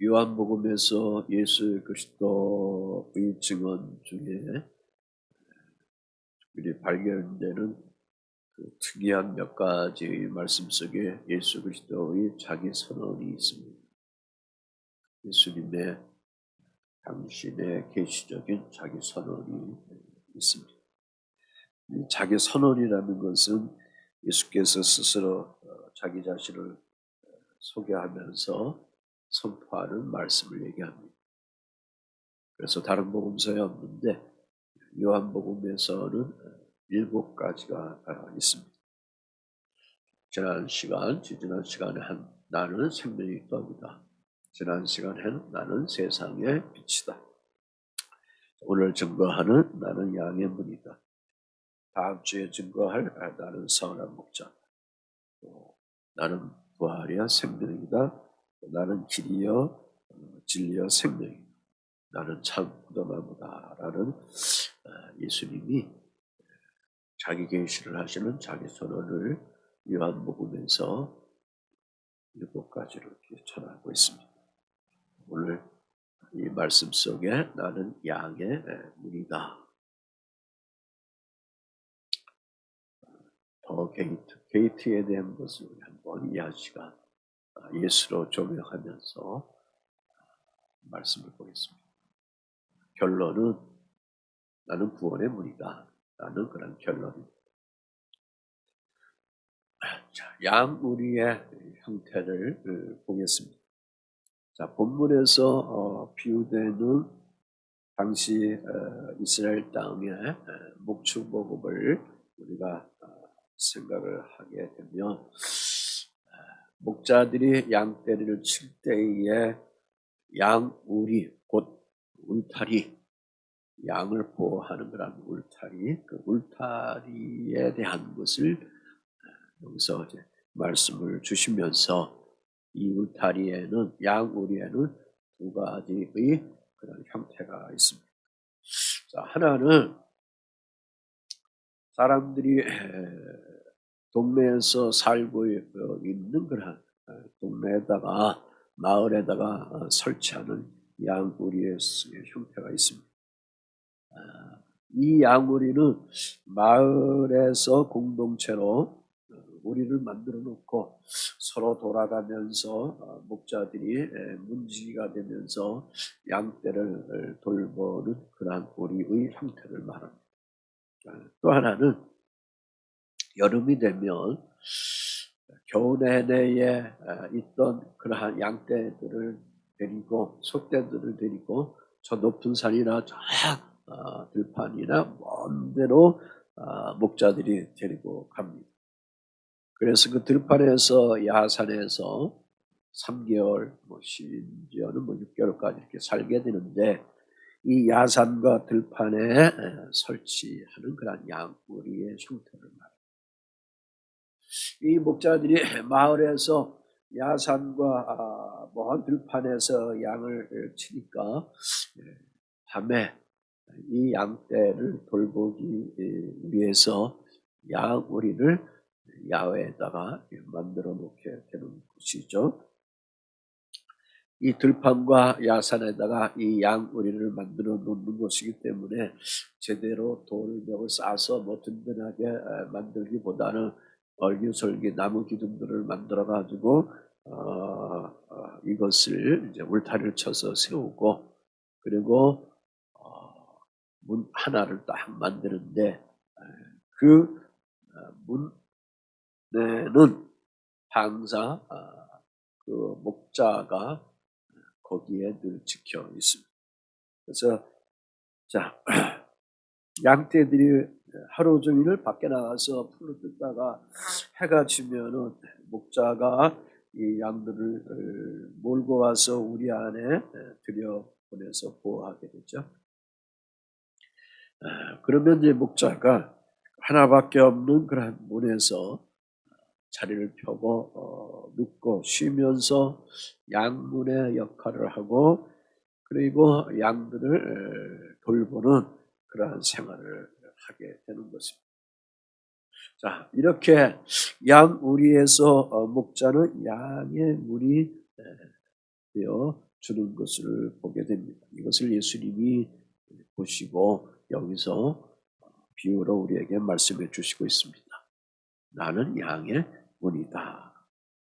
요한복음에서 예수 그리스도의 증언 중에 우리 발견되는 그 특이한 몇 가지의 말씀 속에 예수 그리스도의 자기 선언이 있습니다. 예수님의 당신의 계시적인 자기 선언이 있습니다. 이 자기 선언이라는 것은 예수께서 스스로 자기 자신을 소개하면서 선포하는 말씀을 얘기합니다. 그래서 다른 복음서에 없는데 요한복음에서는 7가지가 있습니다. 지난 시간에 한 나는 생명의 떡이다. 지난 시간에는 나는 세상의 빛이다. 오늘 증거하는 나는 양의 문이다. 다음 주에 증거할 나는 선한 목자. 나는 부활이야 생명이다. 나는 길이여 진리여 생명이다. 나는 참 포도나무다라는 예수님이 자기 계시를 하시는 자기 선언을 요한복음에서 7가지로 이렇게 전하고 있습니다. 오늘 이 말씀 속에 나는 양의 문이다. 더 게이트에 대한 것을 한번 이 시간 예수로 조명하면서 말씀을 보겠습니다. 결론은 나는 구원의 문이다. 라는 그런 결론입니다. 자, 양우리의 형태를 보겠습니다. 자, 본문에서 비유되는 당시 이스라엘 땅의 목축목업을 우리가 생각을 하게 되면 목자들이 양떼를 칠 때에 양우리 곧 울타리 양을 보호하는 그런 울타리 그 울타리에 대한 것을 여기서 이제 말씀을 주시면서 이 울타리에는 양우리에는 2가지의 그런 형태가 있습니다. 자, 하나는 사람들이 동네에서 살고 있는 그런 동네에다가 마을에다가 설치하는 양우리의 형태가 있습니다. 이 양우리는 마을에서 공동체로 우리를 만들어 놓고 서로 돌아가면서 목자들이 문지기가 되면서 양떼를 돌보는 그러한 우리의 형태를 말합니다. 또 하나는 여름이 되면 겨우 내내에 있던 그러한 양떼들을 데리고 소떼들을 데리고 저 높은 산이나 저 들판이나 먼 데로 목자들이 데리고 갑니다. 그래서 그 들판에서 야산에서 3개월, 심지어는 6개월까지 이렇게 살게 되는데 이 야산과 들판에 설치하는 그런 양우리의 형태를 말합니다. 이 목자들이 마을에서 야산과 먼 들판에서 양을 치니까 밤에 이 양떼를 돌보기 위해서 양우리를 야외에다가 만들어 놓게 되는 것이죠. 이 들판과 야산에다가 이 양우리를 만들어 놓는 것이기 때문에 제대로 돌벽을 쌓아서 든든하게 만들기보다는 얼기설기 나무 기둥들을 만들어 가지고 이것을 이제 울타리를 쳐서 세우고 그리고 문 하나를 딱 만드는데 그 문에는 항상 그 목자가 거기에 늘 지켜 있습니다. 그래서 자 양떼들이 하루 종일 밖에 나가서 풀을 뜯다가 해가 지면은 목자가 이 양들을 몰고 와서 우리 안에 들여보내서 보호하게 되죠. 그러면 이제 목자가 하나밖에 없는 그런 문에서 자리를 펴고 눕고 쉬면서 양문의 역할을 하고 그리고 양들을 돌보는 그러한 생활을 하게 되는 것입니다. 자, 이렇게 양우리에서 목자는 양의 문이 되어 주는 것을 보게 됩니다. 이것을 예수님이 보시고 여기서 비유로 우리에게 말씀해 주시고 있습니다. 나는 양의 문이다.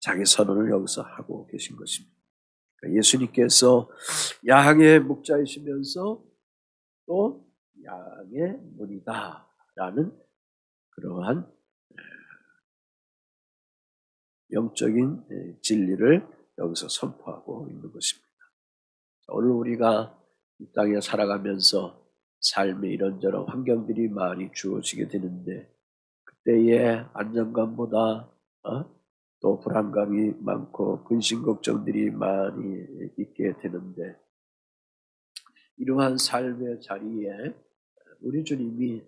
자기 선언을 여기서 하고 계신 것입니다. 그러니까 예수님께서 양의 목자이시면서 또 양의 문이다 라는 그러한 영적인 진리를 여기서 선포하고 있는 것입니다. 오늘 우리가 이 땅에 살아가면서 삶의 이런저런 환경들이 많이 주어지게 되는데 그때의 안정감보다 또 불안감이 많고 근심 걱정들이 많이 있게 되는데 이러한 삶의 자리에 우리 주님이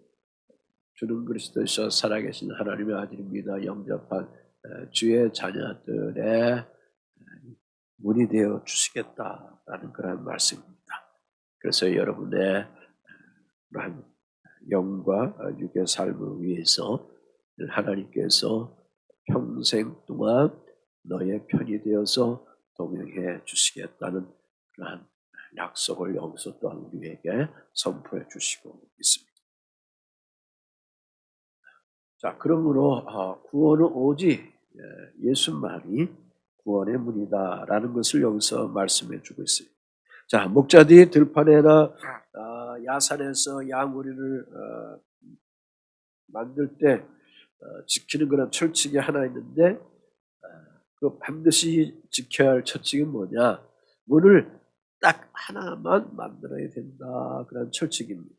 주는 그리스도이셔 살아계신 하나님의 아들입니다. 영접한 주의 자녀들의 문이 되어 주시겠다라는 그런 말씀입니다. 그래서 여러분의 그러한 영과 육의 삶을 위해서 하나님께서 평생 동안 너의 편이 되어서 동행해 주시겠다는 그러한 약속을 여기서 또한 우리에게 선포해 주시고 있습니다. 자, 그러므로 구원은 오직 예수만이 구원의 문이다라는 것을 여기서 말씀해 주고 있어요. 자, 목자들이 들판에나 야산에서 양우리를 만들 때 지키는 그런 철칙이 하나 있는데 그 반드시 지켜야 할 철칙이 뭐냐? 문을 딱 하나만 만들어야 된다. 그런 철칙입니다.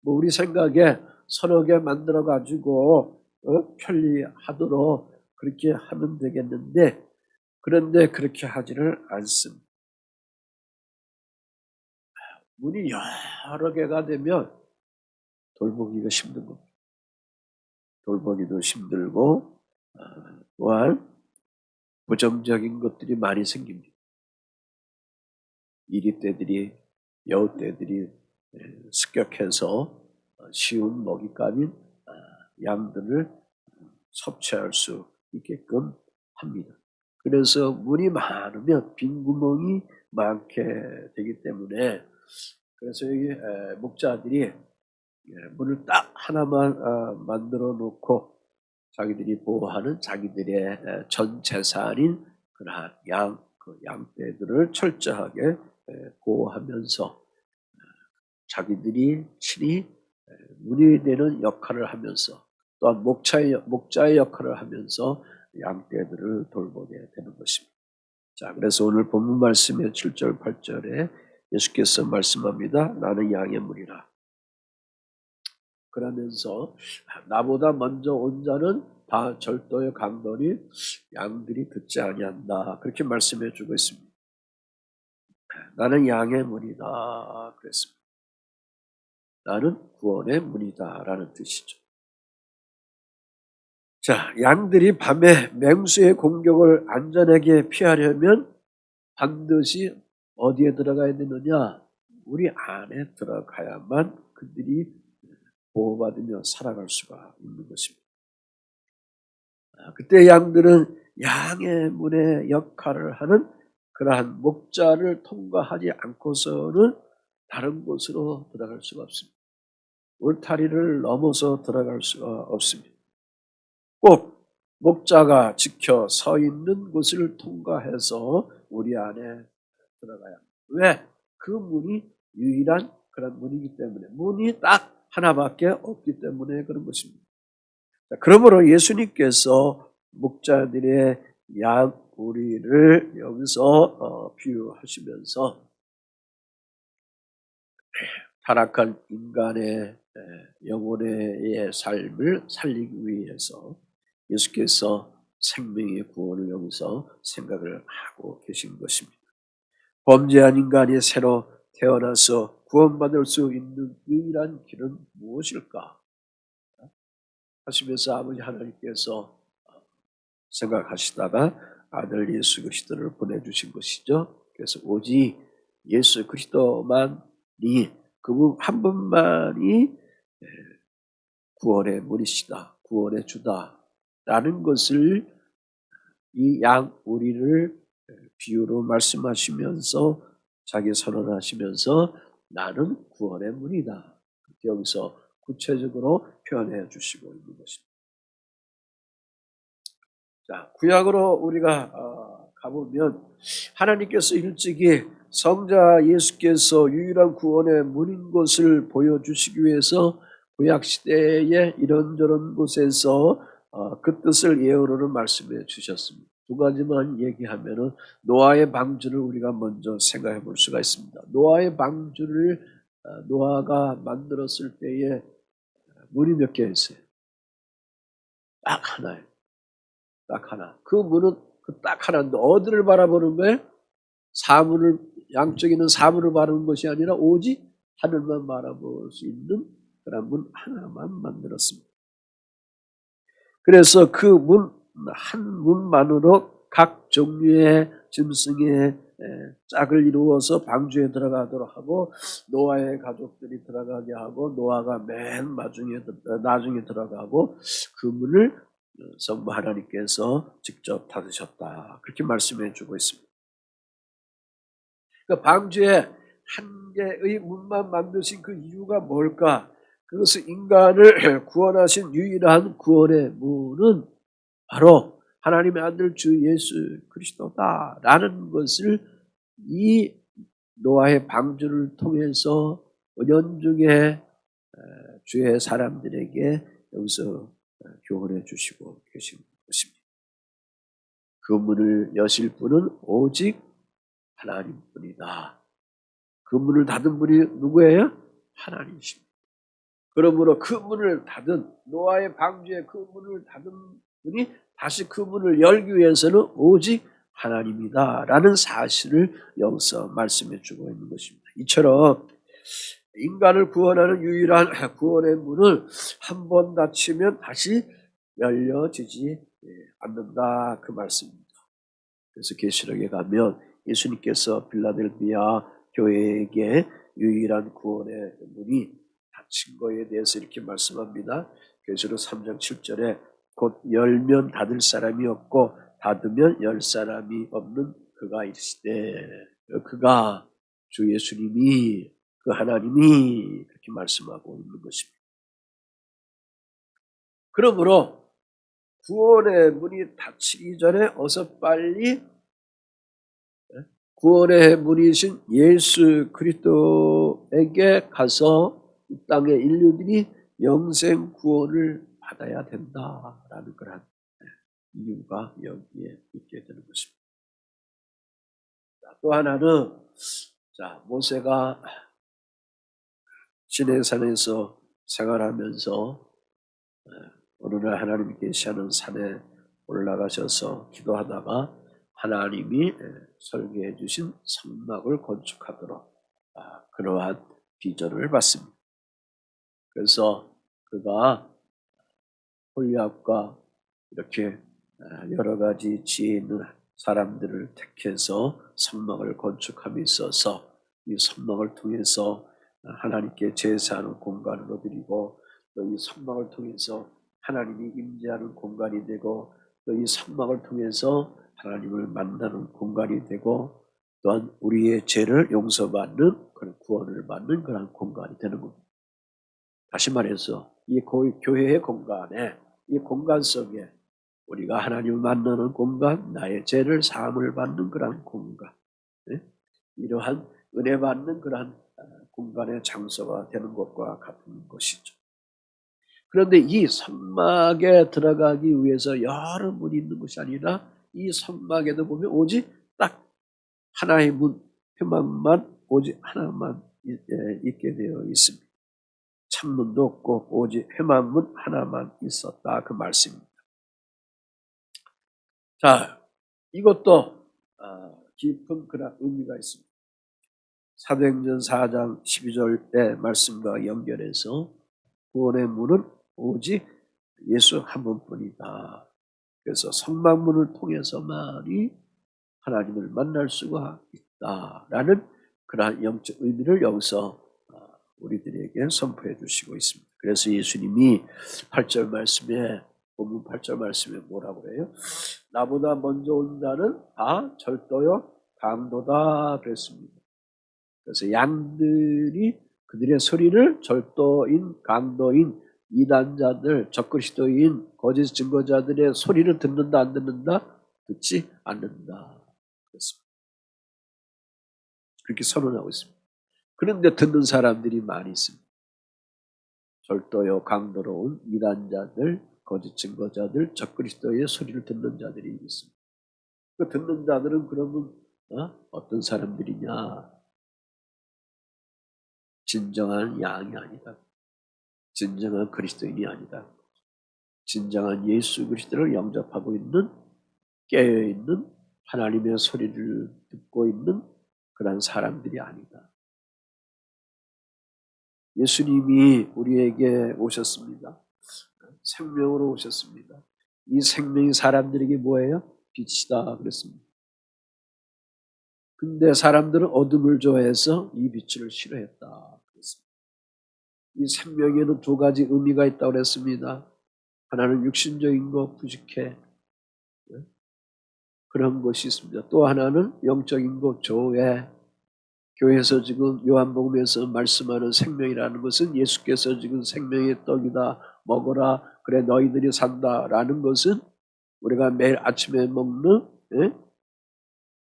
뭐 우리 생각에 서너 개 만들어 가지고 편리하도록 그렇게 하면 되겠는데 그런데 그렇게 하지를 않습니다. 문이 여러 개가 되면 돌보기가 힘든 겁니다. 돌보기도 힘들고 또한 부정적인 것들이 많이 생깁니다. 이리떼들이 여우떼들이 습격해서 쉬운 먹잇감인 양들을 섭취할 수 있게끔 합니다. 그래서 문이 많으면 빈 구멍이 많게 되기 때문에 그래서 여기 목자들이 문을 딱 하나만 만들어 놓고 자기들이 보호하는 자기들의 전 재산인 그러한 그 양떼들을 철저하게 보호하면서 자기들이 친히 문이 되는 역할을 하면서 또한 목자의 역할을 하면서 양떼들을 돌보게 되는 것입니다. 자, 그래서 오늘 본문 말씀의 7절 8절에 예수께서 말씀합니다. 나는 양의 문이라. 그러면서 나보다 먼저 온 자는 다 절도의 강도니 양들이 듣지 아니한다. 그렇게 말씀해 주고 있습니다. 나는 양의 문이다 그랬습니다. 나는 구원의 문이다 라는 뜻이죠. 자, 양들이 밤에 맹수의 공격을 안전하게 피하려면 반드시 어디에 들어가야 되느냐? 우리 안에 들어가야만 그들이 보호받으며 살아갈 수가 있는 것입니다. 그때 양들은 양의 문의 역할을 하는 그러한 목자를 통과하지 않고서는 다른 곳으로 들어갈 수가 없습니다. 울타리를 넘어서 들어갈 수가 없습니다. 꼭 목자가 지켜 서 있는 곳을 통과해서 우리 안에 들어가야 합니다. 왜? 그 문이 유일한 그런 문이기 때문에 문이 딱 하나밖에 없기 때문에 그런 것입니다. 그러므로 예수님께서 목자들의 양우리를 여기서 비유하시면서 타락한 인간의 영혼의 삶을 살리기 위해서 예수께서 생명의 구원을 여기서 생각을 하고 계신 것입니다. 범죄한 인간이 새로 태어나서 구원받을 수 있는 유일한 길은 무엇일까? 하시면서 아버지 하나님께서 생각하시다가 아들 예수 그리스도를 보내주신 것이죠. 그래서 오직 예수 그리스도만이 그분 한 분만이 구원의 문이시다, 구원의 주다라는 것을 이 양우리를 비유로 말씀하시면서 자기 선언하시면서 나는 구원의 문이다. 여기서 구체적으로 표현해 주시고 있는 것입니다. 자, 구약으로 우리가 가보면 하나님께서 일찍이 성자 예수께서 유일한 구원의 문인 것을 보여주시기 위해서 구약 시대에 이런저런 곳에서 그 뜻을 예언으로 말씀해 주셨습니다. 두 가지만 얘기하면은 노아의 방주를 우리가 먼저 생각해 볼 수가 있습니다. 노아의 방주를 노아가 만들었을 때에 문이 몇 개였어요? 딱 하나예요. 딱 하나. 그 문은 그 딱 하나인데 어디를 바라보는 거예요? 사물을, 양쪽에 있는 사물을 바라보는 것이 아니라 오직 하늘만 바라볼 수 있는 그런 문 하나만 만들었습니다. 그래서 그 문, 한 문만으로 각 종류의 짐승의 짝을 이루어서 방주에 들어가도록 하고 노아의 가족들이 들어가게 하고 노아가 맨 나중에 들어가고 그 문을 성부 하나님께서 직접 닫으셨다. 그렇게 말씀해 주고 있습니다. 그 방주에 한 개의 문만 만드신 그 이유가 뭘까? 그것은 인간을 구원하신 유일한 구원의 문은 바로 하나님의 아들 주 예수 그리스도다라는 것을 이 노아의 방주를 통해서 은연중에 주의 사람들에게 여기서 교훈해 주시고 계신 것입니다. 그 문을 여실 분은 오직 하나님뿐이다. 그 문을 닫은 분이 누구예요? 하나님이십니다. 그러므로 그 문을 닫은 노아의 방주에 그 문을 닫은 분이 다시 그 문을 열기 위해서는 오직 하나님이다라는 사실을 여기서 말씀해 주고 있는 것입니다. 이처럼 인간을 구원하는 유일한 구원의 문을 한 번 닫히면 다시 열려지지 않는다 그 말씀입니다. 그래서 계시록에 가면 예수님께서 필라델피아 교회에게 유일한 구원의 문이 닫힌 거에 대해서 이렇게 말씀합니다. 계시록 3장 7절에 곧 열면 닫을 사람이 없고 닫으면 열 사람이 없는 그가 이르시되, 그가 주 예수님이 그 하나님이 그렇게 말씀하고 있는 것입니다. 그러므로 구원의 문이 닫히기 전에 어서 빨리 구원의 문이신 예수 그리스도에게 가서 이 땅의 인류들이 영생 구원을 받아야 된다라는 그런 이유가 여기에 있게 되는 것입니다. 또 하나는 모세가 시내산에서 생활하면서 어느 날 하나님이 계시하는 산에 올라가셔서 기도하다가 하나님이 설계해 주신 성막을 건축하도록 그러한 비전을 받습니다. 그래서 그가 홀리압과 이렇게 여러 가지 지혜 있는 사람들을 택해서 성막을 건축함에 있어서 이 성막을 통해서 하나님께 제사하는 공간으로 드리고 또 이 성막을 통해서 하나님이 임재하는 공간이 되고 또 이 성막을 통해서 하나님을 만나는 공간이 되고 또한 우리의 죄를 용서받는 그런 구원을 받는 그런 공간이 되는 겁니다. 다시 말해서 이 교회의 공간에 이 공간 속에 우리가 하나님을 만나는 공간, 나의 죄를 사함을 받는 그런 공간, 이러한 은혜 받는 그런 공간의 장소가 되는 것과 같은 것이죠. 그런데 이 성막에 들어가기 위해서 여러 문이 있는 것이 아니라 이 성막에도 보면 오직 딱 하나의 문, 회막만 오직 하나만 있게 되어 있습니다. 창문도 없고 오직 회막문 하나만 있었다 그 말씀입니다. 자, 이것도 깊은 그런 의미가 있습니다. 사도행전 4장 12절의 말씀과 연결해서 구원의 문은 오직 예수 한 분뿐이다. 그래서 성막문을 통해서만이 하나님을 만날 수가 있다라는 그러한 영적 의미를 여기서 우리들에게 선포해 주시고 있습니다. 그래서 예수님이 8절 말씀에 본문 8절 말씀에 뭐라고 그래요? 나보다 먼저 온 자는 다 절도요 강도다 그랬습니다. 그래서 양들이 그들의 소리를 절도인, 강도인, 이단자들, 적그리스도인, 거짓 증거자들의 소리를 듣는다 안 듣는다? 듣지 않는다. 그렇습니다. 그렇게 선언하고 있습니다. 그런데 듣는 사람들이 많이 있습니다. 절도요 강도로운 이단자들, 거짓 증거자들, 적그리스도의 소리를 듣는 자들이 있습니다. 그 듣는 자들은 그러면 어떤 사람들이냐? 진정한 양이 아니다. 진정한 그리스도인이 아니다. 진정한 예수 그리스도를 영접하고 있는, 깨어있는, 하나님의 소리를 듣고 있는 그런 사람들이 아니다. 예수님이 우리에게 오셨습니다. 생명으로 오셨습니다. 이 생명이 사람들에게 뭐예요? 빛이다 그랬습니다. 근데 사람들은 어둠을 좋아해서 이 빛을 싫어했다 그랬습니다. 이 생명에는 두 가지 의미가 있다고 그랬습니다. 하나는 육신적인 것, 부직해 그런 것이 있습니다. 또 하나는 영적인 것, 조회. 교회에서 지금 요한복음에서 말씀하는 생명이라는 것은 예수께서 지금 생명의 떡이다, 먹어라, 그래 너희들이 산다라는 것은 우리가 매일 아침에 먹는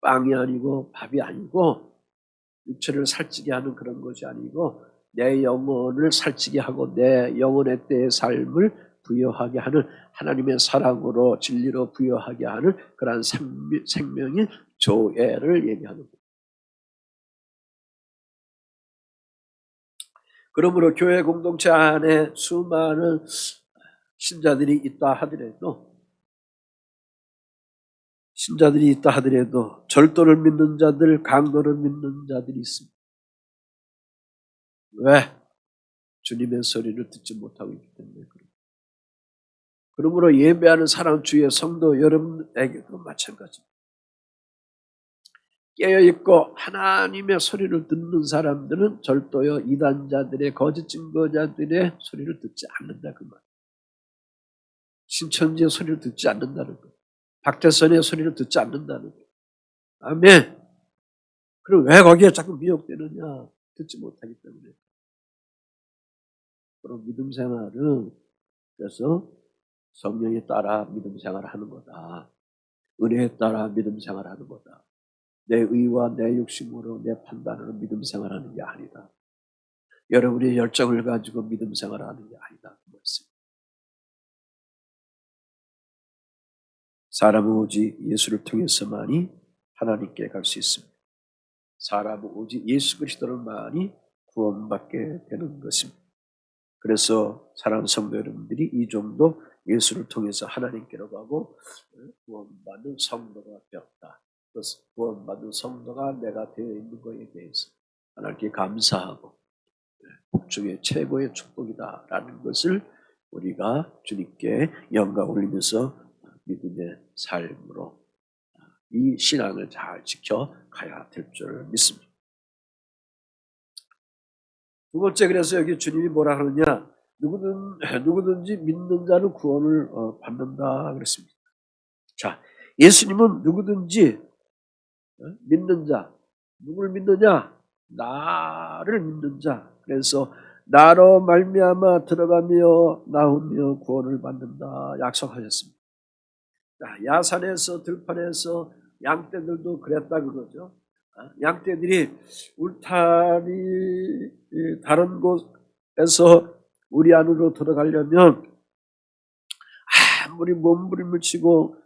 빵이 아니고 밥이 아니고 육체를 살찌게 하는 그런 것이 아니고 내 영혼을 살찌게 하고 내 영혼의 때의 삶을 부여하게 하는 하나님의 사랑으로 진리로 부여하게 하는 그러한 생명인 조회를 얘기하는 거예요. 그러므로 교회 공동체 안에 수많은 신자들이 있다 하더라도 절도를 믿는 자들, 강도를 믿는 자들이 있습니다. 왜? 주님의 소리를 듣지 못하고 있기 때문에 그렇습니다. 그러므로 예배하는 사람 주의 성도 여러분에게도 마찬가지입니다. 깨어있고 하나님의 소리를 듣는 사람들은 절도요 이단자들의 거짓 증거자들의 소리를 듣지 않는다 그 말. 신천지의 소리를 듣지 않는다는 것. 박태선의 소리를 듣지 않는다는 것. 아멘. 그럼 왜 거기에 자꾸 미혹되느냐? 듣지 못하기 때문에. 그럼 믿음 생활은 그래서 성령에 따라 믿음 생활을 하는 거다. 은혜에 따라 믿음 생활을 하는 거다. 내 의와 내 욕심으로 내 판단으로 믿음 생활하는 게 아니다. 여러분의 열정을 가지고 믿음 생활하는 게 아니다. 사람은 오직 예수를 통해서만이 하나님께 갈 수 있습니다. 사람은 오직 예수 그리스도로만이 구원받게 되는 것입니다. 그래서 사랑하는 성도 여러분들이 이 정도 예수를 통해서 하나님께로 가고 구원받는 성도가 되었다. 그래서 구원받는 성도가 내가 되어 있는 것에 대해서 하나님께 감사하고 복중의 최고의 축복이다라는 것을 우리가 주님께 영광 올리면서 믿음의 삶으로 이 신앙을 잘 지켜가야 될 줄 믿습니다. 두 번째, 그래서 여기 주님이 뭐라 하느냐? 누구든지 믿는 자는 구원을 받는다 그랬습니다. 자, 예수님은 누구든지 믿는 자, 누굴 믿느냐? 나를 믿는 자. 그래서 나로 말미암아 들어가며 나오며 구원을 받는다 약속하셨습니다. 야산에서 들판에서 양떼들도 그랬다 그러죠. 양떼들이 울타리 다른 곳에서 우리 안으로 들어가려면 아무리 몸부림을 치고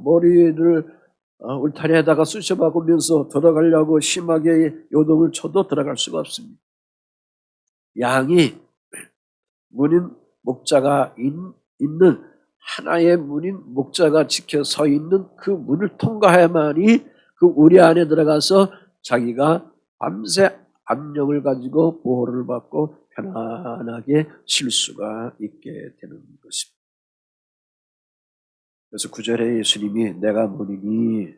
머리를 울타리에다가 쑤셔박으면서 들어가려고 심하게 요동을 쳐도 들어갈 수가 없습니다. 양이 문인 목자가 있는 하나의 문인 목자가 지켜 서 있는 그 문을 통과해야만이 그 우리 안에 들어가서 자기가 밤새 안녕을 가지고 보호를 받고 편안하게 쉴 수가 있게 되는 것입니다. 그래서 9절에 예수님이 내가 문이니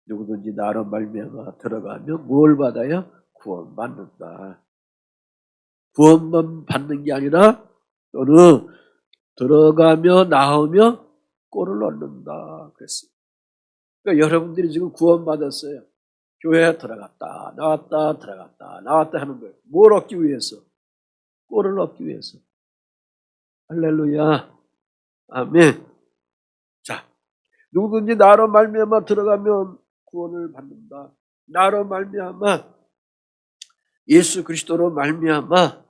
누구든지 나로 말미암아 들어가면 뭘 받아요? 구원받는다. 구원만 받는 게 아니라 또는 들어가며 나오며 꼴을 얻는다 그랬어요. 그러니까 여러분들이 지금 구원받았어요. 교회에 들어갔다 나왔다 들어갔다 나왔다 하는 거예요. 뭘 얻기 위해서? 꼴을 얻기 위해서. 할렐루야. 아멘. 자, 누구든지 나로 말미암아 들어가면 구원을 받는다. 나로 말미암아, 예수 그리스도로 말미암아,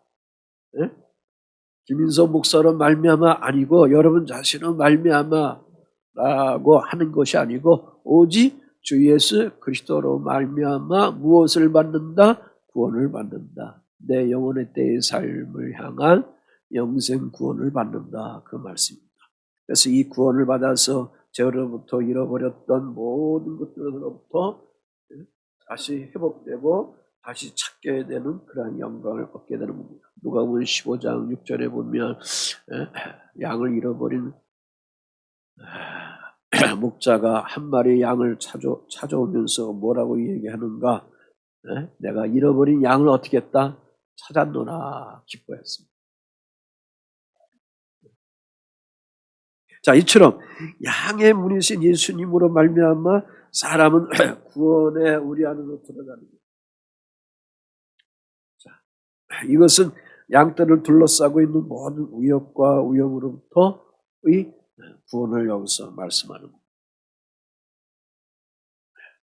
예? 김인서 목사로 말미암아 아니고 여러분 자신은 말미암아라고 하는 것이 아니고 오직 주 예수 그리스도로 말미암아 무엇을 받는다? 구원을 받는다. 내 영혼의 때의 삶을 향한 영생 구원을 받는다. 그 말씀입니다. 그래서 이 구원을 받아서 죄로부터 잃어버렸던 모든 것들로부터 다시 회복되고 다시 찾게 되는 그러한 영광을 얻게 되는 겁니다. 누가복음 15장 6절에 보면 양을 잃어버린 목자가 한 마리 양을 찾아오면서 뭐라고 얘기하는가? 내가 잃어버린 양을 어떻게 했다? 찾았노라 기뻐했습니다. 자, 이처럼 양의 문이신 예수님으로 말미암아 사람은 구원에 우리 안으로 들어가는 거예요. 자, 이것은 양떼를 둘러싸고 있는 모든 위협과 위험으로부터의 구원을 여기서 말씀하는 겁니다.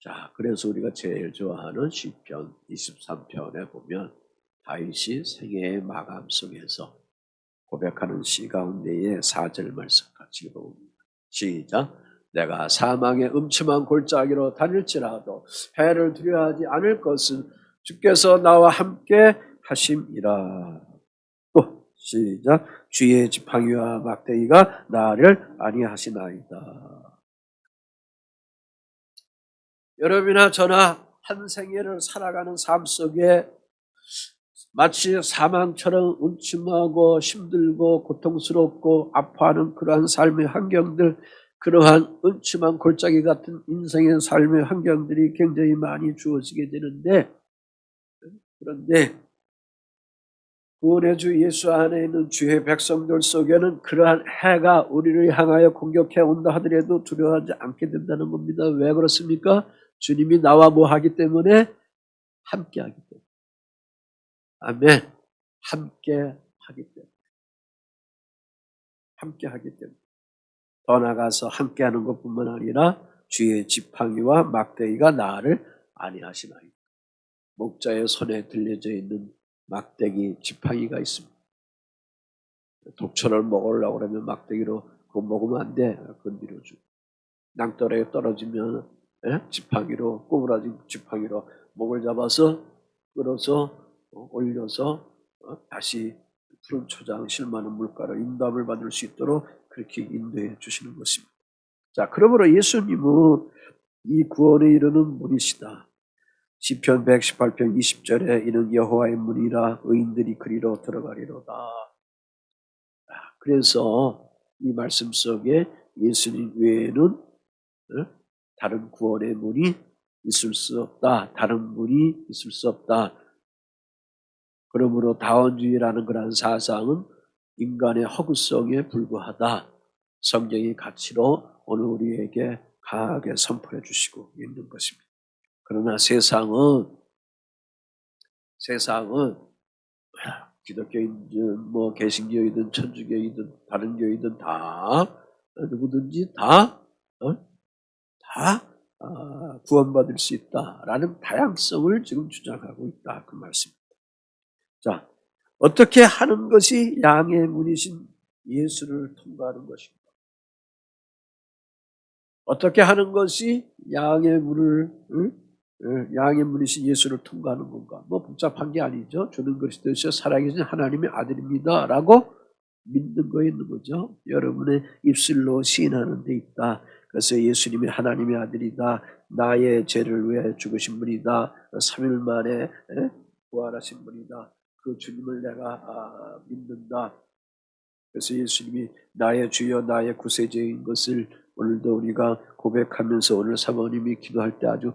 자, 그래서 우리가 제일 좋아하는 시편 23편에 보면 다윗이 생애의 마감 속에서 고백하는 시 가운데에 4절 말씀 같이 읽어봅니다. 시작. 내가 사망의 음침한 골짜기로 다닐지라도 해를 두려워하지 않을 것은 주께서 나와 함께 하심이라. 또 시작. 주의 지팡이와 막대기가 나를 안위하시나이다. 여러분이나 저나 한 생애를 살아가는 삶 속에 마치 사망처럼 음침하고 힘들고 고통스럽고 아파하는 그러한 삶의 환경들, 그러한 음침한 골짜기 같은 인생의 삶의 환경들이 굉장히 많이 주어지게 되는데, 그런데 구원의 주 예수 안에 있는 주의 백성들 속에는 그러한 해가 우리를 향하여 공격해 온다 하더라도 두려워하지 않게 된다는 겁니다. 왜 그렇습니까? 주님이 나와 뭐 하기 때문에? 함께 하기 때문에. 아멘. 함께 하기 때문에. 함께 하기 때문에. 더 나아가서 함께 하는 것뿐만 아니라 주의 지팡이와 막대기가 나를 안위하시나이다. 목자의 손에 들려져 있는 막대기 지팡이가 있습니다. 독초를 먹으려고 그러면 막대기로 그거 먹으면 안 돼. 그건 밀어주고. 낭떠러에 떨어지면 지팡이로, 꼬부라진 지팡이로 목을 잡아서 끌어서 올려서 다시 푸른 초장 실만한 물가로 인도함을 받을 수 있도록 그렇게 인도해 주시는 것입니다. 자, 그러므로 예수님은 이 구원에 이르는 문이시다. 시편 118편 20절에 이는 여호와의 문이라 의인들이 그리로 들어가리로다. 그래서 이 말씀 속에 예수님 외에는 다른 구원의 문이 있을 수 없다. 다른 문이 있을 수 없다. 그러므로 다원주의라는 그런 사상은 인간의 허구성에 불과하다. 성경의 가치로 오늘 우리에게 강하게 선포해 주시고 있는 것입니다. 그러나 세상은 기독교이든 뭐 개신교이든 천주교이든 다른 교이든 다 누구든지 다 구원받을 수 있다라는 다양성을 지금 주장하고 있다. 그 말씀입니다. 자, 어떻게 하는 것이 양의 문이신 예수를 통과하는 것입니다. 어떻게 하는 것이 양의 문이신 예수를 통과하는 건가? 뭐 복잡한 게 아니죠. 주는 그리스도시여 살아계신 하나님의 아들입니다. 라고 믿는 거에 있는 거죠. 여러분의 입술로 시인하는 데 있다. 그래서 예수님이 하나님의 아들이다. 나의 죄를 위해 죽으신 분이다. 3일 만에 부활하신 분이다. 그 주님을 내가 믿는다. 그래서 예수님이 나의 주여 나의 구세주인 것을 오늘도 우리가 고백하면서 오늘 사모님이 기도할 때 아주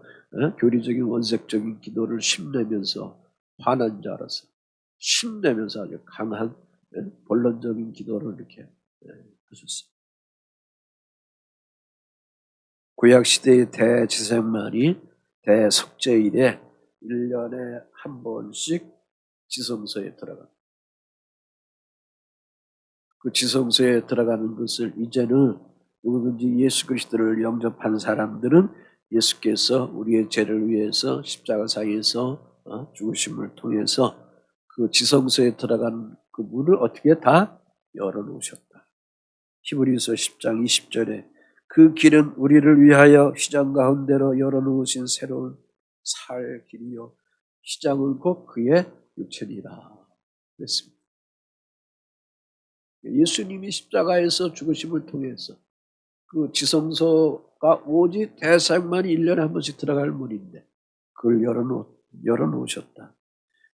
교리적인 원색적인 기도를 힘내면서 화난 줄 알았어요. 힘내면서 아주 강한 본론적인 기도를 이렇게 하셨습니다. 구약시대의 대지생만이 대속죄일에 1년에 한 번씩 지성소에 들어갑니다. 그 지성소에 들어가는 것을 이제는 누구든지 예수 그리스도를 영접한 사람들은 예수께서 우리의 죄를 위해서 십자가상에서 죽으심을 통해서 그 지성소에 들어간 그 문을 어떻게 다 열어놓으셨다. 히브리서 10장 20절에 그 길은 우리를 위하여 휘장 가운데로 열어놓으신 새로운 살 길이요 휘장은 곧 그의 육체니라 그랬습니다. 예수님이 십자가에서 죽으심을 통해서 그 지성소가 오직 대사역만이 1년에 한 번씩 들어갈 문인데 그걸 열어놓으셨다.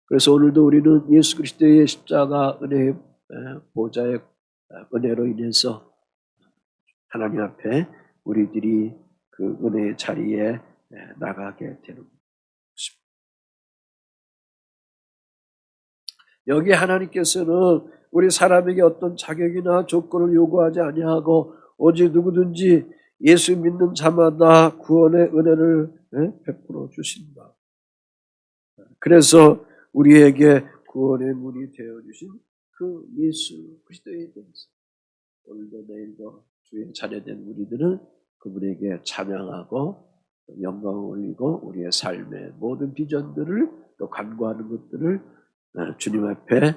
그래서 오늘도 우리는 예수 그리스도의 십자가 은혜의 보좌의 은혜로 인해서 하나님 앞에 우리들이 그 은혜의 자리에 나가게 되는 것입니다. 여기 하나님께서는 우리 사람에게 어떤 자격이나 조건을 요구하지 아니하고 오직 누구든지 예수 믿는 자마다 구원의 은혜를 베풀어 주신다. 그래서 우리에게 구원의 문이 되어주신 그 예수 그리스도에 대해서 오늘도 내일도 주의 자녀된 우리들은 그분에게 찬양하고 영광을 올리고 우리의 삶의 모든 비전들을 또 간구하는 것들을 주님 앞에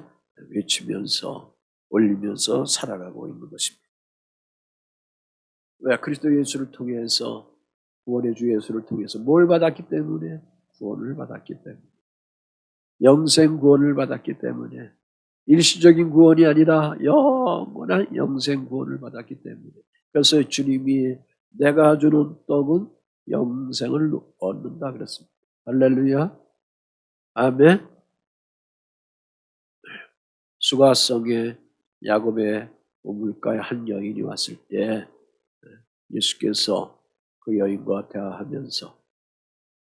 외치면서 올리면서 살아가고 있는 것입니다. 왜? 그리스도 예수를 통해서 구원의 주 예수를 통해서 뭘 받았기 때문에? 구원을 받았기 때문에 영생 구원을 받았기 때문에 일시적인 구원이 아니라 영원한 영생 구원을 받았기 때문에 그래서 주님이 내가 주는 떡은 영생을 얻는다 그랬습니다. 할렐루야 아멘. 수가성에 야곱의 우물가에 한 여인이 왔을 때 예수께서 그 여인과 대화하면서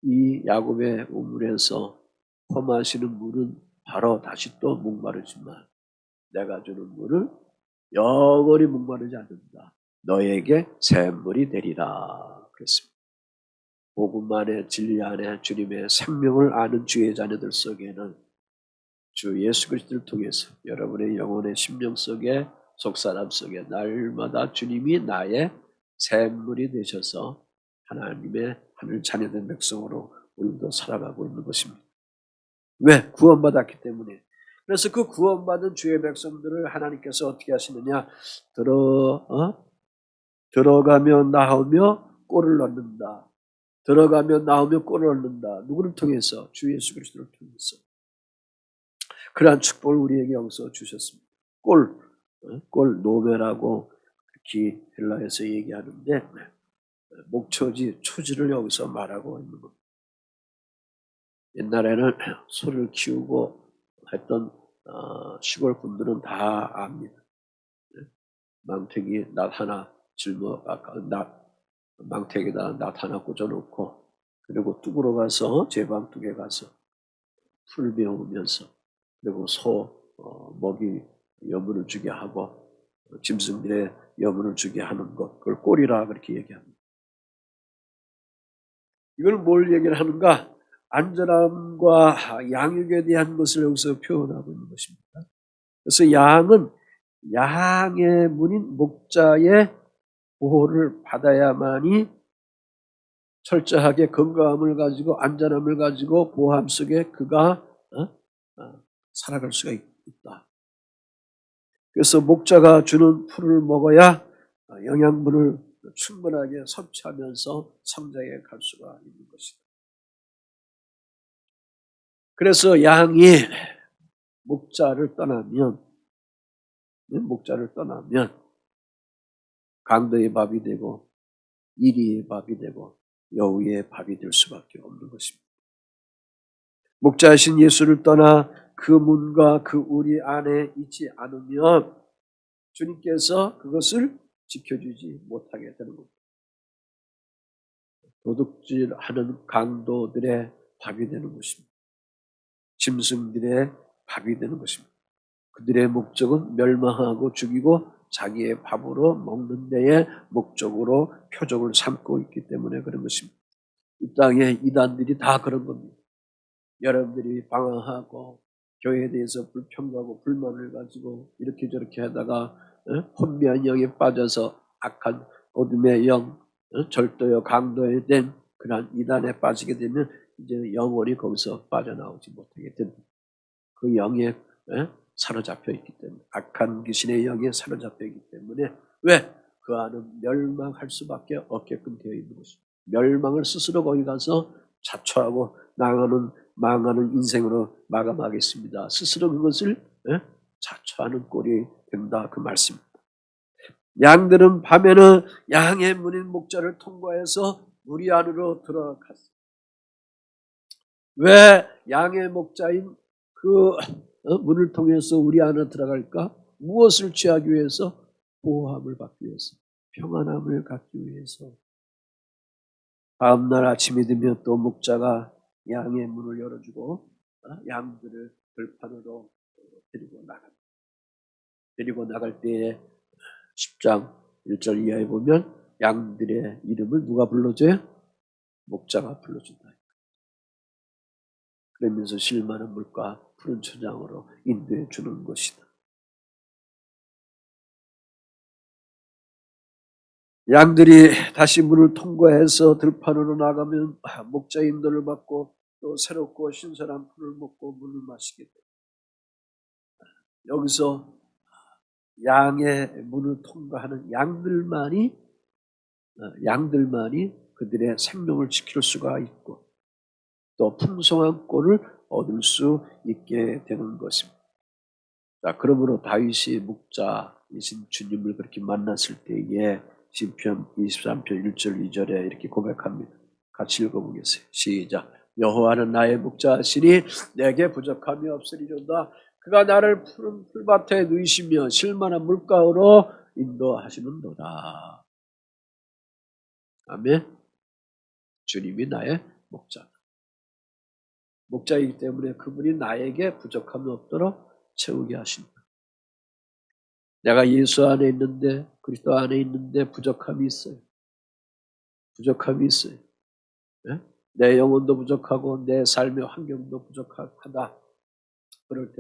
이 야곱의 우물에서 퍼마시는 물은 바로 다시 또 목마르지만 내가 주는 물을 영원히 목마르지 않는다. 너에게 샘물이 되리라 그랬습니다. 복음 안에 진리 안에 주님의 생명을 아는 주의 자녀들 속에는 주 예수 그리스도를 통해서 여러분의 영혼의 심령 속에 속사람 속에 날마다 주님이 나의 샘물이 되셔서 하나님의 하늘 자녀된 백성으로 오늘도 살아가고 있는 것입니다. 왜? 구원받았기 때문에. 그래서 그 구원받은 주의 백성들을 하나님께서 어떻게 하시느냐? 들어가며 나오며 꼴을 얻는다. 들어가며 나오며 꼴을 얻는다. 누구를 통해서? 주 예수 그리스도를 통해서. 그러한 축복을 우리에게 여기서 주셨습니다. 꼴 노베라고 특히 헬라에서 얘기하는데 목초지, 초지를 여기서 말하고 있는 겁니다. 옛날에는 소를 키우고 했던 시골 분들은 다 압니다. 망태기 낫 하나 망태기에다 낫 하나 꽂아놓고 그리고 뚝으로 가서 제방 뚝에 가서 풀 메우면서 그리고 소 먹이 여분을 주게 하고 짐승들의 여분을 주게 하는 것 그걸 꼴이라 그렇게 얘기합니다. 이걸 뭘 얘기를 하는가? 안전함과 양육에 대한 것을 여기서 표현하고 있는 것입니다. 그래서 양의 문인 목자의 보호를 받아야만이 철저하게 건강함을 가지고 안전함을 가지고 보호함 속에 그가 살아갈 수가 있다. 그래서 목자가 주는 풀을 먹어야 영양분을 충분하게 섭취하면서 성장해 갈 수가 있는 것이다. 그래서 양이 목자를 떠나면 강도의 밥이 되고 이리의 밥이 되고 여우의 밥이 될 수밖에 없는 것입니다. 목자이신 예수를 떠나 그 문과 그 우리 안에 있지 않으면 주님께서 그것을 지켜주지 못하게 되는 겁니다. 도둑질하는 강도들의 밥이 되는 것입니다. 짐승들의 밥이 되는 것입니다. 그들의 목적은 멸망하고 죽이고 자기의 밥으로 먹는 데에 목적으로 표적을 삼고 있기 때문에 그런 것입니다. 이 땅의 이단들이 다 그런 겁니다. 여러분들이 방황하고 교회에 대해서 불평하고 불만을 가지고 이렇게 저렇게 하다가 혼미한 영에 빠져서 악한 어둠의 영, 절도요 강도에 된 그러한 이단에 빠지게 되면 이제 영원히 거기서 빠져나오지 못하게 됩니다. 그 영에 사로잡혀 있기 때문에, 악한 귀신의 영에 사로잡혀 있기 때문에, 왜? 그 안은 멸망할 수밖에 없게끔 되어 있는 것입니다. 멸망을 스스로 거기 가서 자초하고 망하는 인생으로 마감하겠습니다. 스스로 그것을 자초하는 꼴이 된다, 그 말씀입니다. 양들은 밤에는 양의 문인 목자를 통과해서 무리 안으로 들어갔습니다. 왜 양의 목자인 그 문을 통해서 우리 안에 들어갈까? 무엇을 취하기 위해서? 보호함을 받기 위해서, 평안함을 갖기 위해서. 다음날 아침이 되면 또 목자가 양의 문을 열어주고 양들을 들판으로 데리고 나갈 때에 10장 1절 이하에 보면 양들의 이름을 누가 불러줘요? 목자가 불러준다. 그러면서 실만한 물과 푸른 초장으로 인도해 주는 것이다. 양들이 다시 문을 통과해서 들판으로 나가면 목자의 인도를 받고 또 새롭고 신선한 풀을 먹고 물을 마시게 됩니다. 여기서 양의 문을 통과하는 양들만이 그들의 생명을 지킬 수가 있고 또 풍성한 꼴을 얻을 수 있게 되는 것입니다. 자, 그러므로 다윗이 목자이신 주님을 그렇게 만났을 때에 시편 23편 1절 2절에 이렇게 고백합니다. 같이 읽어보겠어요. 시작. 여호와는 나의 목자시니 내게 부족함이 없으리로다. 그가 나를 푸른 풀밭에 누이시며 실만한 물가로 인도하시는도다. 아멘. 주님이 나의 목자이기 때문에 그분이 나에게 부족함이 없도록 채우게 하신다. 내가 예수 안에 있는데, 그리스도 안에 있는데 부족함이 있어요. 네? 내 영혼도 부족하고 내 삶의 환경도 부족하다. 그럴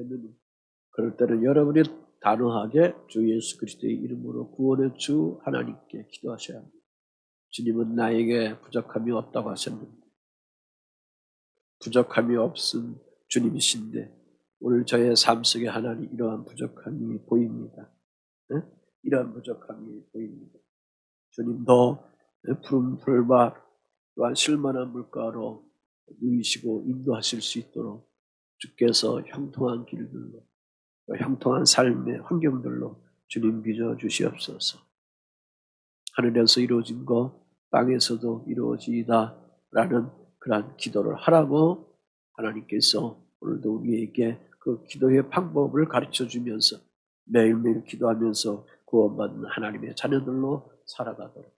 때는 여러분이 단호하게 주 예수 그리스도의 이름으로 구원의 주 하나님께 기도하셔야 합니다. 주님은 나에게 부족함이 없다고 하셨는데, 부족함이 없은 주님이신데 오늘 저의 삶 속에 하나님 이러한 부족함이 보입니다. 네? 이러한 부족함이 보입니다. 주님도 푸른 풀밭 또한 실만한 물가로 누이시고 인도하실 수 있도록 주께서 형통한 길들로 형통한 삶의 환경들로 주님 빚어 주시옵소서. 하늘에서 이루어진 것 땅에서도 이루어지이다 라는 그러한 기도를 하라고 하나님께서 오늘도 우리에게 그 기도의 방법을 가르쳐 주면서 매일매일 기도하면서 구원받는 하나님의 자녀들로 살아가도록,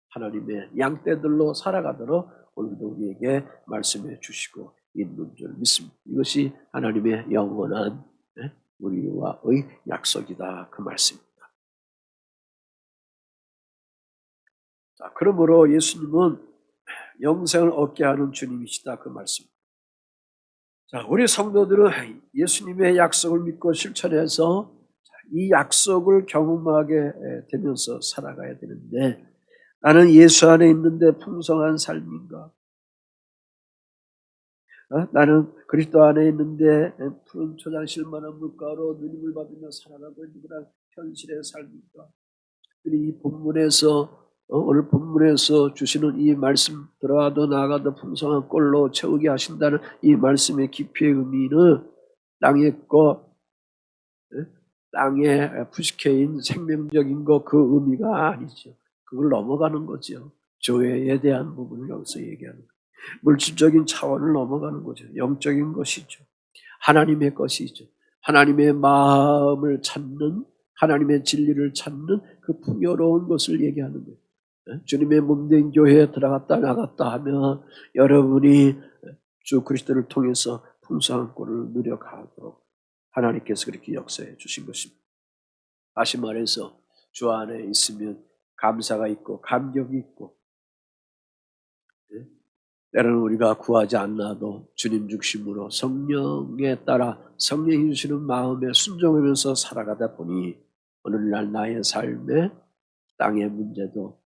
하나님의 양떼들로 살아가도록 오늘도 우리에게 말씀해 주시고 있는 줄 믿습니다. 이것이 하나님의 영원한 우리와의 약속이다, 그 말씀입니다. 자, 그러므로 예수님은 영생을 얻게 하는 주님이시다, 그 말씀입니다. 자, 우리 성도들은 예수님의 약속을 믿고 실천해서 이 약속을 경험하게 되면서 살아가야 되는데, 나는 예수 안에 있는데 풍성한 삶인가? 나는 그리스도 안에 있는데 푸른 초장 실만한 물가로 누림을 받으며 살아가고 있는 그런 현실의 삶인가? 이 본문에서 오늘 본문에서 주시는 이 말씀, 들어가도 나가도 풍성한 꼴로 채우게 하신다는 이 말씀의 깊이의 의미는 땅에 푸시케인 생명적인 거 그 의미가 아니죠. 그걸 넘어가는 거죠. 교회에 대한 부분을 여기서 얘기하는 거예요. 물질적인 차원을 넘어가는 거죠. 영적인 것이죠. 하나님의 것이죠. 하나님의 마음을 찾는, 하나님의 진리를 찾는 그 풍요로운 것을 얘기하는 거예요. 주님의 몸된 교회에 들어갔다 나갔다 하면 여러분이 주 그리스도를 통해서 풍성한 꼴을 누려가도록 하나님께서 그렇게 역사해 주신 것입니다. 다시 말해서 주 안에 있으면 감사가 있고 감격이 있고, 때로는 우리가 구하지 않나도 주님 중심으로 성령에 따라 성령이 주시는 마음에 순종하면서 살아가다 보니 오늘날 나의 삶에 땅의 문제도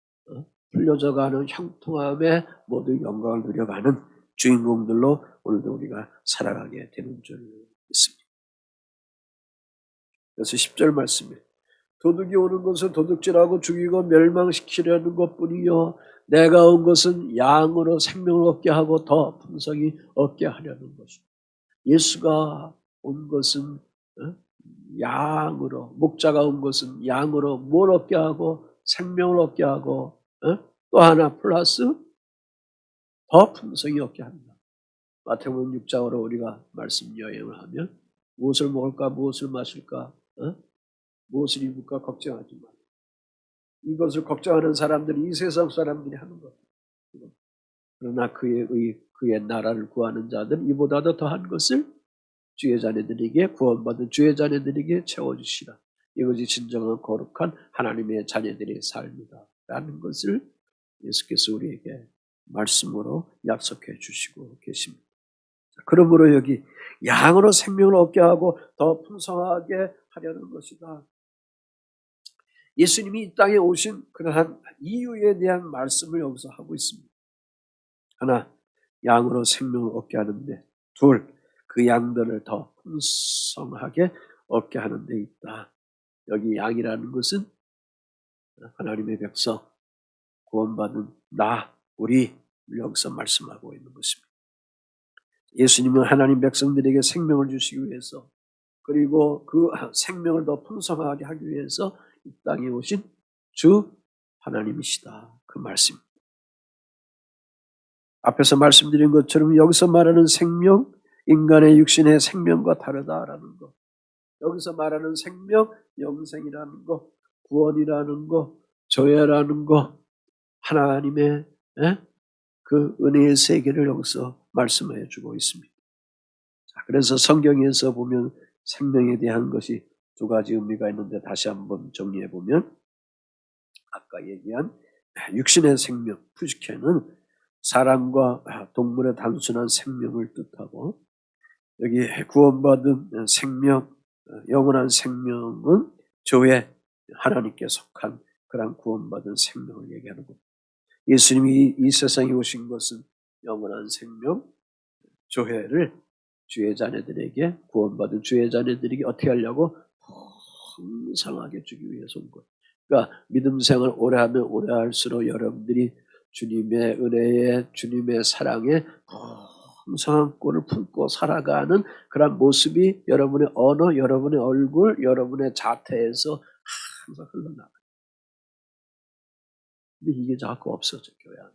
풀려져 가는 형통함에 모두 영광을 누려가는 주인공들로 오늘도 우리가 살아가게 되는 줄 믿습니다. 그래서 10절 말씀에 도둑이 오는 것은 도둑질하고 죽이고 멸망시키려는 것뿐이요 내가 온 것은 양으로 생명을 얻게 하고 더 풍성히 얻게 하려는 것이다. 예수가 온 것은 양으로, 목자가 온 것은 양으로 뭘 얻게 하고 생명을 얻게 하고 또 하나 플러스 더 풍성히 얻게 한다. 마태복음 6장으로 우리가 말씀 여행을 하면 무엇을 먹을까 무엇을 마실까 무엇을 입을까 걱정하지 마. 이것을 걱정하는 사람들이 이 세상 사람들이 하는 것. 그러나 그의 나라를 구하는 자들은 이보다도 더한 것을 주의 자녀들에게 구원받은 주의 자녀들에게 채워주시라. 이것이 진정한 거룩한 하나님의 자녀들의 삶이다 라는 것을 예수께서 우리에게 말씀으로 약속해 주시고 계십니다. 그러므로 여기 양으로 생명을 얻게 하고 더 풍성하게 하려는 것이다. 예수님이 이 땅에 오신 그러한 이유에 대한 말씀을 여기서 하고 있습니다. 하나, 양으로 생명을 얻게 하는데, 둘, 그 양들을 더 풍성하게 얻게 하는 데 있다. 여기 양이라는 것은 하나님의 백성, 구원받은 우리 여기서 말씀하고 있는 것입니다. 예수님은 하나님 백성들에게 생명을 주시기 위해서 그리고 그 생명을 더 풍성하게 하기 위해서 이 땅에 오신 주 하나님이시다. 그 말씀입니다. 앞에서 말씀드린 것처럼 여기서 말하는 생명, 인간의 육신의 생명과 다르다라는 것. 여기서 말하는 생명, 영생이라는 것, 구원이라는 것, 조회라는 것, 하나님의 그 은혜의 세계를 여기서 말씀해 주고 있습니다. 그래서 성경에서 보면 생명에 대한 것이 두 가지 의미가 있는데 다시 한번 정리해 보면 아까 얘기한 육신의 생명, 푸시케는 사람과 동물의 단순한 생명을 뜻하고 여기 구원받은 생명, 영원한 생명은 조회, 하나님께 속한 그런 구원받은 생명을 얘기하는 겁니다. 예수님이 이 세상에 오신 것은 영원한 생명, 조회를 주의 자녀들에게 구원받은 주의 자녀들에게 어떻게 하려고 풍성하게 주기 위해서 온 것. 그러니까 믿음 생활 오래 하면 오래 할수록 여러분들이 주님의 은혜에 주님의 사랑에 풍성한 꼴을 품고 살아가는 그런 모습이 여러분의 언어, 여러분의 얼굴, 여러분의 자태에서 항상 흘러나가요. 근데 이게 자꾸 없어져 교회 안에.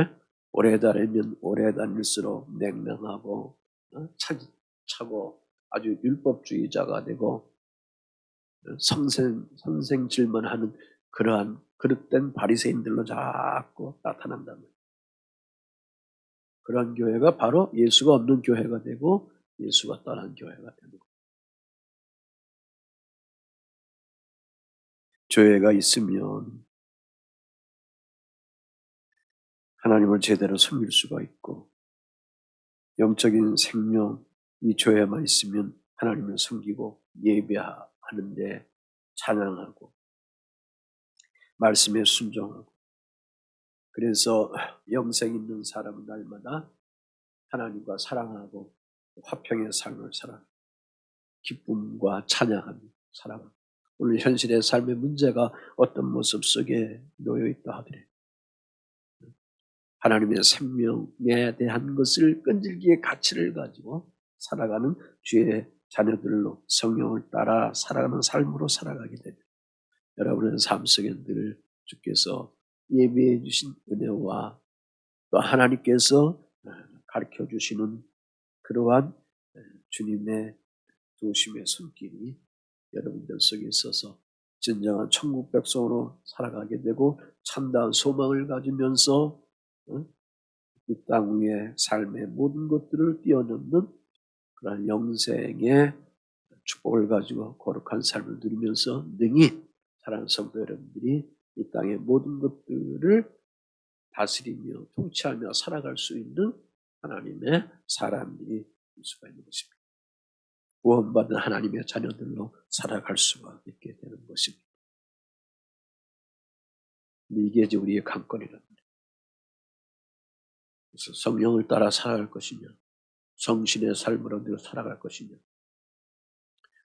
네? 오래 다니면 오래 다닐수록 냉랭하고 차고 아주 율법주의자가 되고 선생질만 하는 그러한 그릇된 바리새인들로 자꾸 나타난다는 그런 교회가 바로 예수가 없는 교회가 되고 예수가 떠난 교회가 되는 거예요. 교회가 있으면 하나님을 제대로 섬길 수가 있고 영적인 생명 이 교회만 있으면 하나님을 섬기고 예배하는데 찬양하고 말씀에 순종하고 그래서 영생 있는 사람은 날마다 하나님과 사랑하고 화평의 삶을 살아 기쁨과 찬양하며 살아가고 오늘 현실의 삶의 문제가 어떤 모습 속에 놓여있다 하더래 하나님의 생명에 대한 것을 끈질기게 가치를 가지고 살아가는 주의 자녀들로 성령을 따라 살아가는 삶으로 살아가게 됩니다. 여러분의 삶 속에 늘 주께서 예비해 주신 은혜와 또 하나님께서 가르쳐 주시는 그러한 주님의 도심의 손길이 여러분들 속에 있어서 진정한 천국 백성으로 살아가게 되고 참다운 소망을 가지면서 이 땅 위에 삶의 모든 것들을 뛰어넘는 그런 영생의 축복을 가지고 거룩한 삶을 누리면서 능히 사랑하는 성도 여러분들이 이 땅의 모든 것들을 다스리며 통치하며 살아갈 수 있는 하나님의 사람들이 될 수가 있는 것입니다. 구원받은 하나님의 자녀들로 살아갈 수가 있게 되는 것입니다. 이게 이제 우리의 관건이랍니다. 그래서 성령을 따라 살아갈 것이냐, 성신의 삶으로 늘 살아갈 것이냐,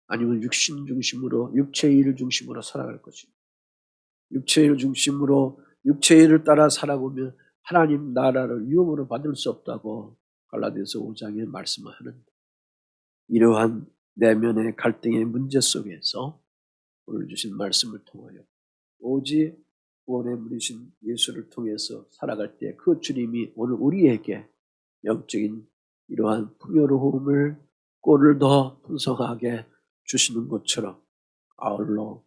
아니면 육신 중심으로 육체의 일을 중심으로 살아갈 것이냐. 육체의 일을 중심으로 육체의 일을 따라 살아보면 하나님 나라를 유업으로 받을 수 없다고 갈라디아서 5장에 말씀하는데, 이러한 내면의 갈등의 문제 속에서 오늘 주신 말씀을 통하여 오직 구원의 물이신 예수를 통해서 살아갈 때 그 주님이 오늘 우리에게 영적인 이러한 풍요로움을 꼴을 더 풍성하게 주시는 것처럼 아울러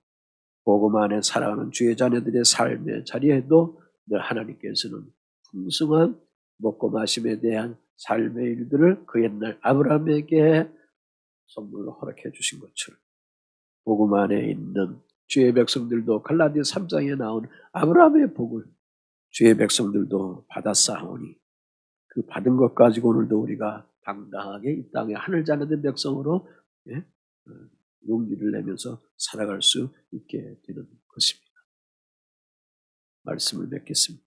복음 안에 살아가는 주의 자녀들의 삶의 자리에도 늘 하나님께서는 풍성한 먹고 마심에 대한 삶의 일들을 그 옛날 아브라함에게 선물로 허락해 주신 것처럼 복음 안에 있는 주의 백성들도 갈라디아 3장에 나온 아브라함의 복을 주의 백성들도 받았사오니 그 받은 것 가지고 오늘도 우리가 당당하게 이 땅에 하늘 자녀된 백성으로 용기를 내면서 살아갈 수 있게 되는 것입니다. 말씀을 맺겠습니다.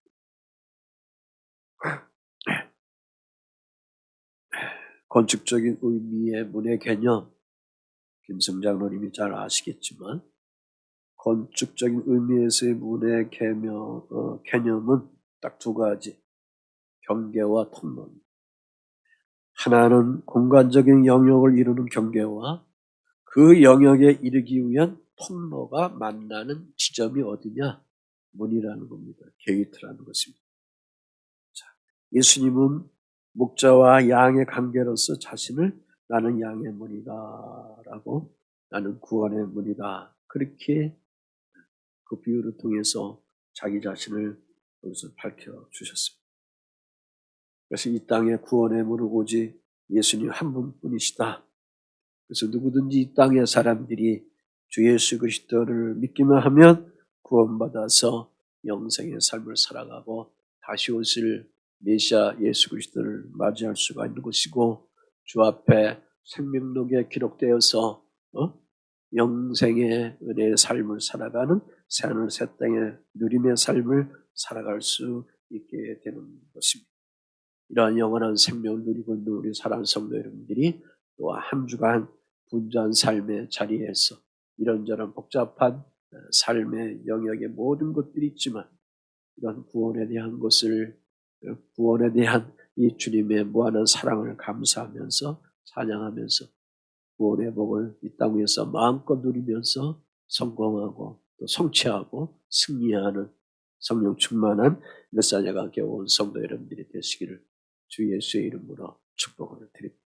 건축적인 의미의 문의 개념, 김성 장로님이 잘 아시겠지만 건축적인 의미에서의 문의 개념은 딱 두 가지, 경계와 통로입니다. 하나는 공간적인 영역을 이루는 경계와 그 영역에 이르기 위한 통로가 만나는 지점이 어디냐? 문이라는 겁니다. 게이트라는 것입니다. 자, 예수님은 목자와 양의 관계로서 자신을 나는 양의 문이다 라고, 나는 구원의 문이다, 그렇게 그 비유를 통해서 자기 자신을 여기서 밝혀주셨습니다. 그래서 이 땅의 구원의 문은 오직 예수님 한 분뿐이시다. 그래서 누구든지 이 땅의 사람들이 주 예수 그리스도를 믿기만 하면 구원받아서 영생의 삶을 살아가고 다시 오실 메시아 예수 그리스도를 맞이할 수가 있는 것이고, 주 앞에 생명록에 기록되어서 영생의 은혜의 삶을 살아가는 새하늘 새 땅의 누림의 삶을 살아갈 수 있게 되는 것입니다. 이러한 영원한 생명을 누리고 있는 우리 사랑하는 성도 여러분들이 또 한 주간 분주한 삶의 자리에서 이런저런 복잡한 삶의 영역의 모든 것들이 있지만 이런 구원에 대한 것을, 구원에 대한 이 주님의 무한한 사랑을 감사하면서 찬양하면서 구원의 복을 이 땅 위에서 마음껏 누리면서 성공하고 또 성취하고 승리하는 성령 충만한 몇 사냐가 겨운 성도 여러분들이 되시기를 주 예수의 이름으로 축복을 드립니다.